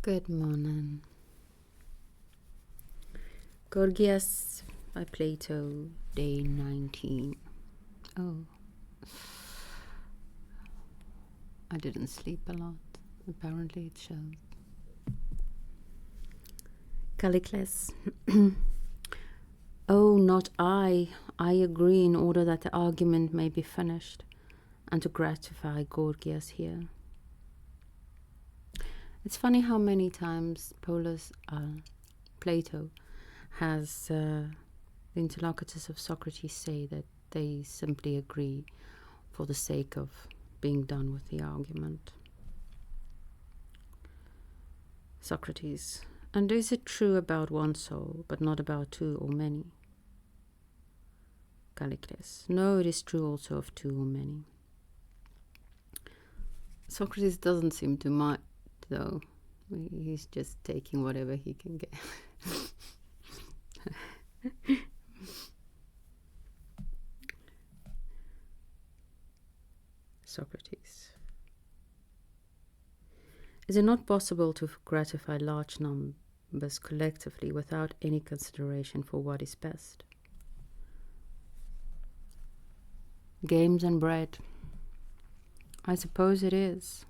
Good morning. Gorgias by Plato, day 19. Oh, I didn't sleep a lot. Apparently it shows. Callicles. Oh, not I. I agree in order that the argument may be finished, and to gratify Gorgias here. It's funny how many times Plato has the interlocutors of Socrates say that they simply agree for the sake of being done with the argument. Socrates. And is it true about one soul, but not about two or many? Callicles. No, it is true also of two or many. Socrates doesn't seem to mind, though. He's just taking whatever he can get. Socrates. Is it not possible to gratify large numbers collectively without any consideration for what is best? Games and bread. I suppose it is.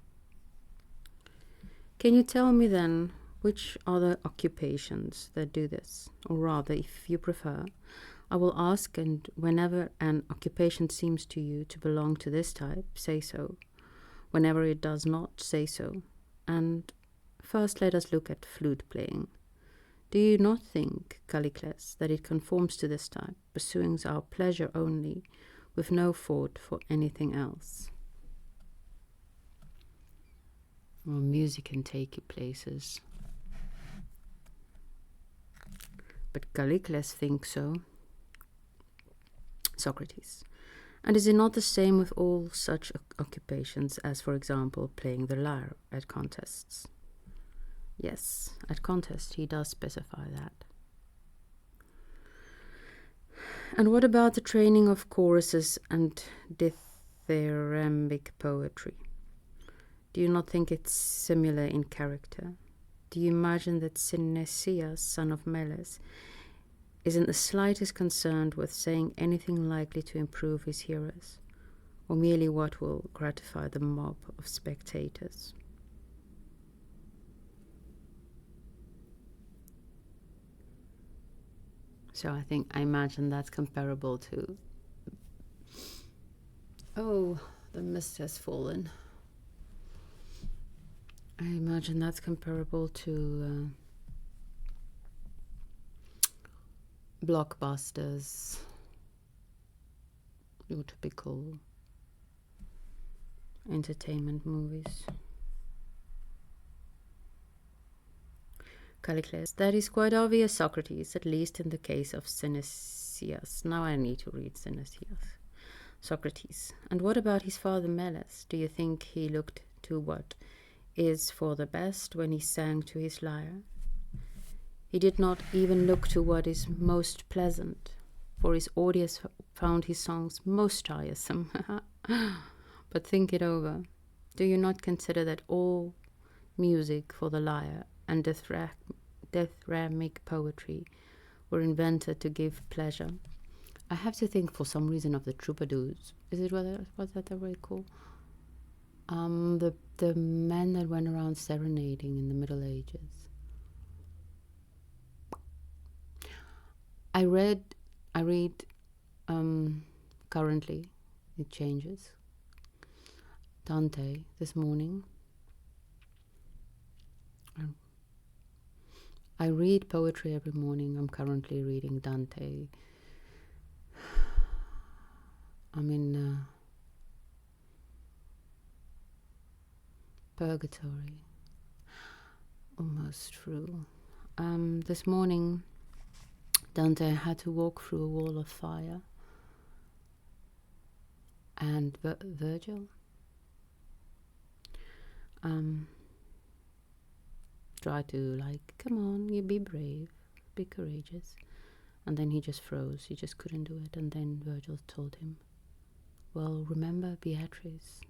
Can you tell me then which are the occupations that do this? Or rather, if you prefer, I will ask, and whenever an occupation seems to you to belong to this type, say so. Whenever it does not, say so. And first let us look at flute playing. Do you not think, Callicles, that it conforms to this type, pursuing our pleasure only, with no thought for anything else? Well, music can take you places. But Callicles thinks so. Socrates. And is it not the same with all such occupations as, for example, playing the lyre at contests? Yes, at contests he does specify that. And what about the training of choruses and dithyrambic poetry? Do you not think it's similar in character? Do you imagine that Synesius, son of Meles, isn't the slightest concerned with saying anything likely to improve his hearers, or merely what will gratify the mob of spectators? So I imagine that's comparable to... Oh, the mist has fallen. I imagine that's comparable to blockbusters, your typical entertainment movies. Callicles. That is quite obvious, Socrates, at least in the case of Synesius. Now I need to read Synesius. Socrates. And what about his father Meles? Do you think he looked to what is for the best when he sang to his lyre? He did not even look to what is most pleasant, for his audience found his songs most tiresome. But think it over. Do you not consider that all music for the lyre and dithyrambic poetry were invented to give pleasure? I have to think for some reason of the troubadours. Is it what's that they call? The men that went around serenading in the Middle Ages. I read currently, it changes, Dante this morning. I read poetry every morning. I'm currently reading Dante. I'm in Purgatory, almost through. This morning Dante had to walk through a wall of fire, and Virgil tried to come on, you be brave, be courageous, and then he just froze. He just couldn't do it. And then Virgil told him, well, remember, Beatrice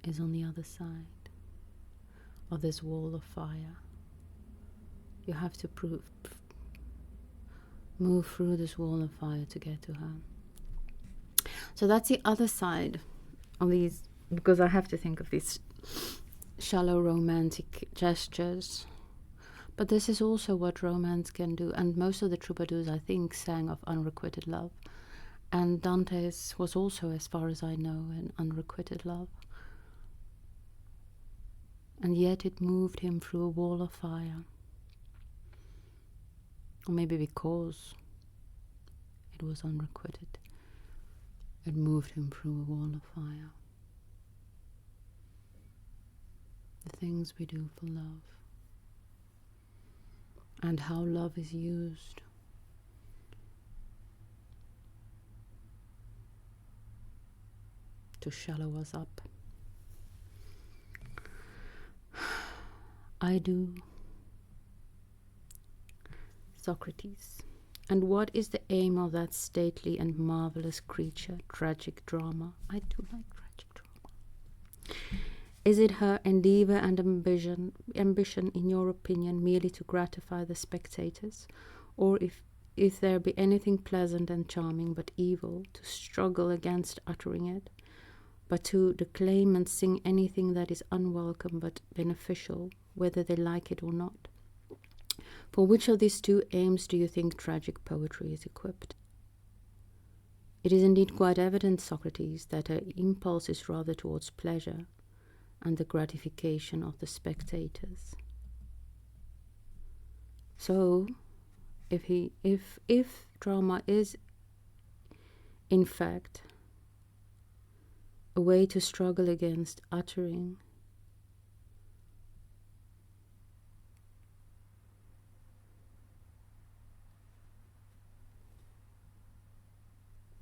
is on the other side. of this wall of fire. You have to move through this wall of fire to get to her. So that's the other side of these, because I have to think of these shallow romantic gestures. But this is also what romance can do, and most of the troubadours, I think, sang of unrequited love. And Dante's was also, as far as I know, an unrequited love. And yet it moved him through a wall of fire. Or maybe because it was unrequited, it moved him through a wall of fire. The things we do for love. And how love is used to shallow us up. I do. Socrates. And what is the aim of that stately and marvelous creature, tragic drama? I do like tragic drama. Is it her endeavor and ambition, in your opinion, merely to gratify the spectators? Or if there be anything pleasant and charming but evil, to struggle against uttering it, but to declaim and sing anything that is unwelcome but beneficial, whether they like it or not? For which of these two aims do you think tragic poetry is equipped? It is indeed quite evident, Socrates, that her impulse is rather towards pleasure and the gratification of the spectators. So, if drama is in fact a way to struggle against uttering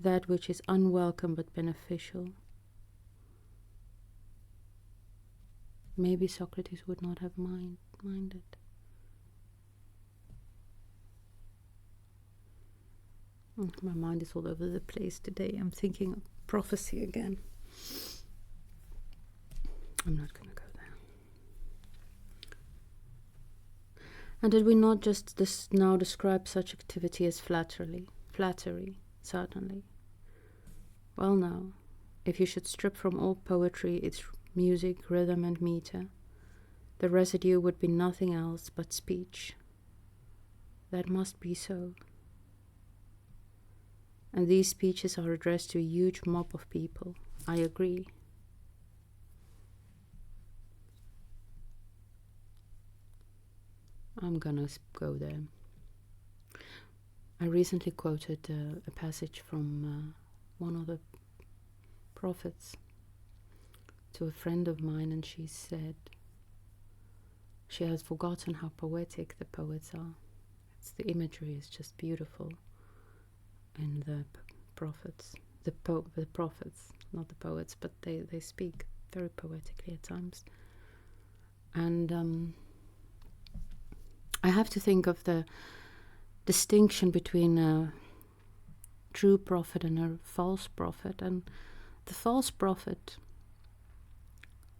that which is unwelcome but beneficial, maybe Socrates would not have minded. My mind is all over the place today. I'm thinking of prophecy again. I'm not going to go there. And did we not just now describe such activity as flattery? Certainly. Well now, if you should strip from all poetry its music, rhythm and meter, the residue would be nothing else but speech. That must be so. And these speeches are addressed to a huge mob of people. I agree. I'm gonna go there. I recently quoted a passage from one of the prophets to a friend of mine, and she said she has forgotten how poetic the poets are. The imagery is just beautiful in the prophets. The prophets, not the poets, but they speak very poetically at times. And I have to think of the distinction between a true prophet and a false prophet. And the false prophet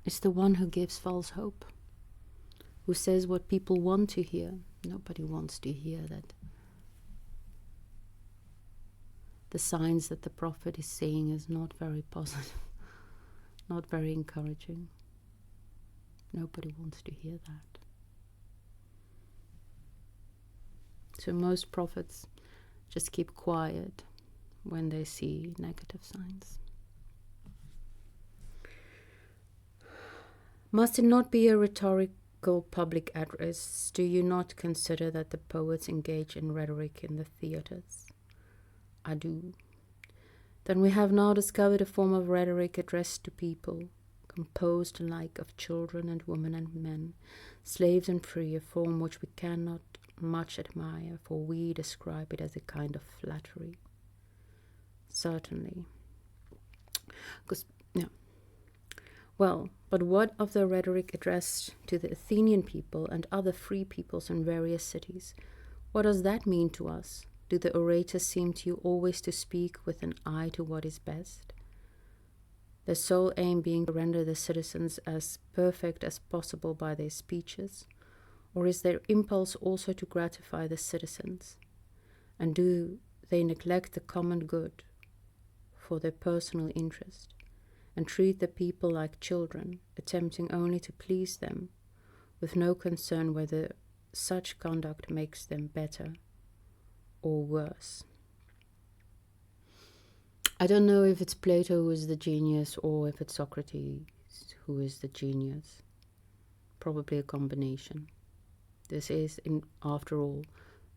is the one who gives false hope, who says what people want to hear. Nobody wants to hear that the signs that the prophet is saying is not very positive, not very encouraging. Nobody wants to hear that. So most prophets just keep quiet when they see negative signs. Must it not be a rhetorical public address? Do you not consider that the poets engage in rhetoric in the theatres? I do. Then we have now discovered a form of rhetoric addressed to people, composed alike of children and women and men, slaves and free, a form which we cannot much admire, for we describe it as a kind of flattery. Certainly. Well, but what of the rhetoric addressed to the Athenian people and other free peoples in various cities? What does that mean to us? Do the orators seem to you always to speak with an eye to what is best? their sole aim being to render the citizens as perfect as possible by their speeches? Or is their impulse also to gratify the citizens? And do they neglect the common good for their personal interest, and treat the people like children, attempting only to please them, with no concern whether such conduct makes them better or worse? I don't know if it's Plato who is the genius or if it's Socrates who is the genius. Probably a combination. This is, after all,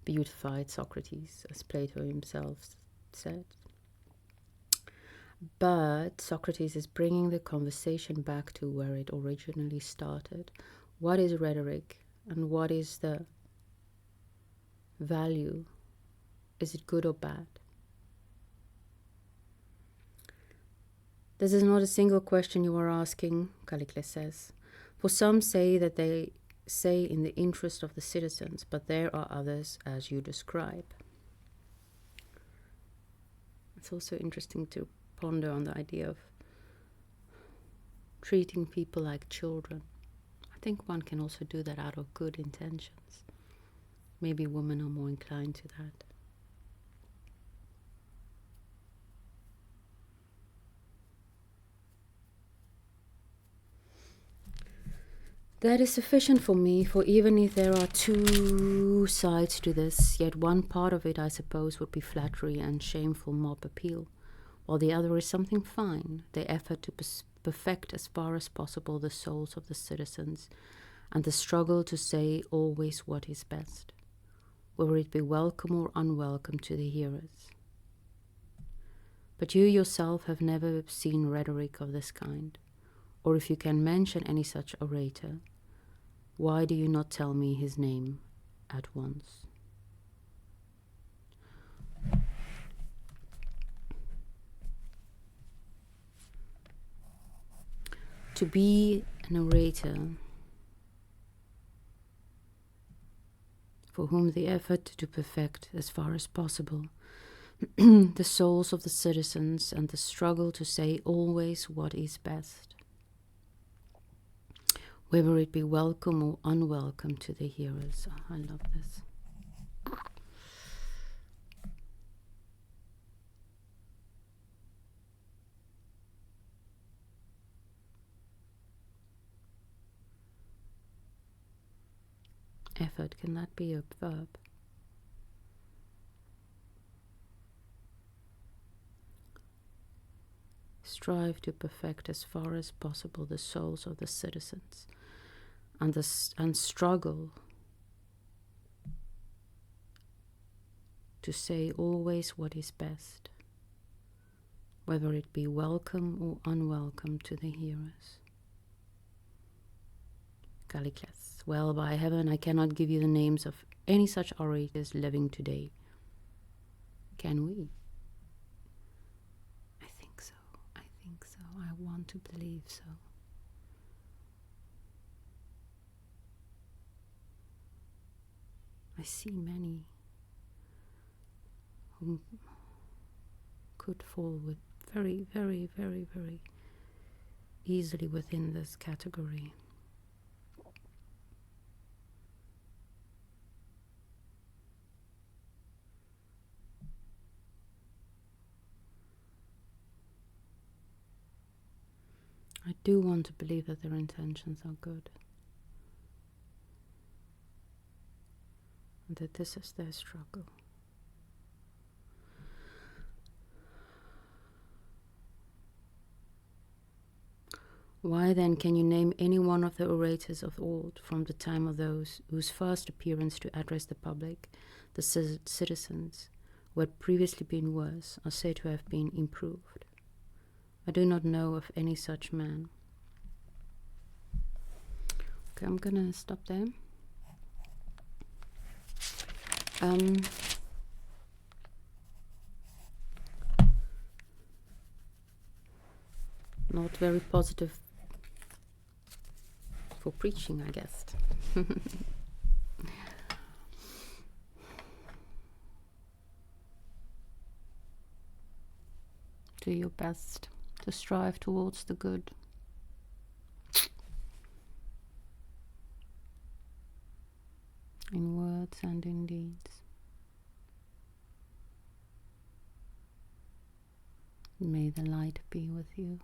beautified Socrates, as Plato himself said. But Socrates is bringing the conversation back to where it originally started. What is rhetoric, and what is the value? Is it good or bad? This is not a single question you are asking, Callicles says. For some say that they say in the interest of the citizens, but there are others as you describe. It's also interesting to ponder on the idea of treating people like children. I think one can also do that out of good intentions. Maybe women are more inclined to that. That is sufficient for me, for even if there are two sides to this, yet one part of it, I suppose, would be flattery and shameful mob appeal, while the other is something fine, the effort to perfect as far as possible the souls of the citizens, and the struggle to say always what is best, whether it be welcome or unwelcome to the hearers. But you yourself have never seen rhetoric of this kind, or if you can mention any such orator, why do you not tell me his name at once? To be an orator, for whom the effort to perfect as far as possible the souls of the citizens and the struggle to say always what is best, whether it be welcome or unwelcome to the hearers. Oh, I love this. Effort, can that be a verb? Strive to perfect as far as possible the souls of the citizens, and struggle to say always what is best, whether it be welcome or unwelcome to the hearers. Callicles. Well, by heaven, I cannot give you the names of any such orators living today. Can we? I think so. I want to believe so. I see many who could fall with very, very, very, very easily within this category. I do want to believe that their intentions are good, and that this is their struggle. Why then can you name any one of the orators of old, from the time of those whose first appearance to address the public, the citizens, who had previously been worse, are said to have been improved? I do not know of any such man. Okay, I'm gonna stop there. Not very positive for preaching, I guess. Do your best. to strive towards the good. In words and in deeds. May the light be with you.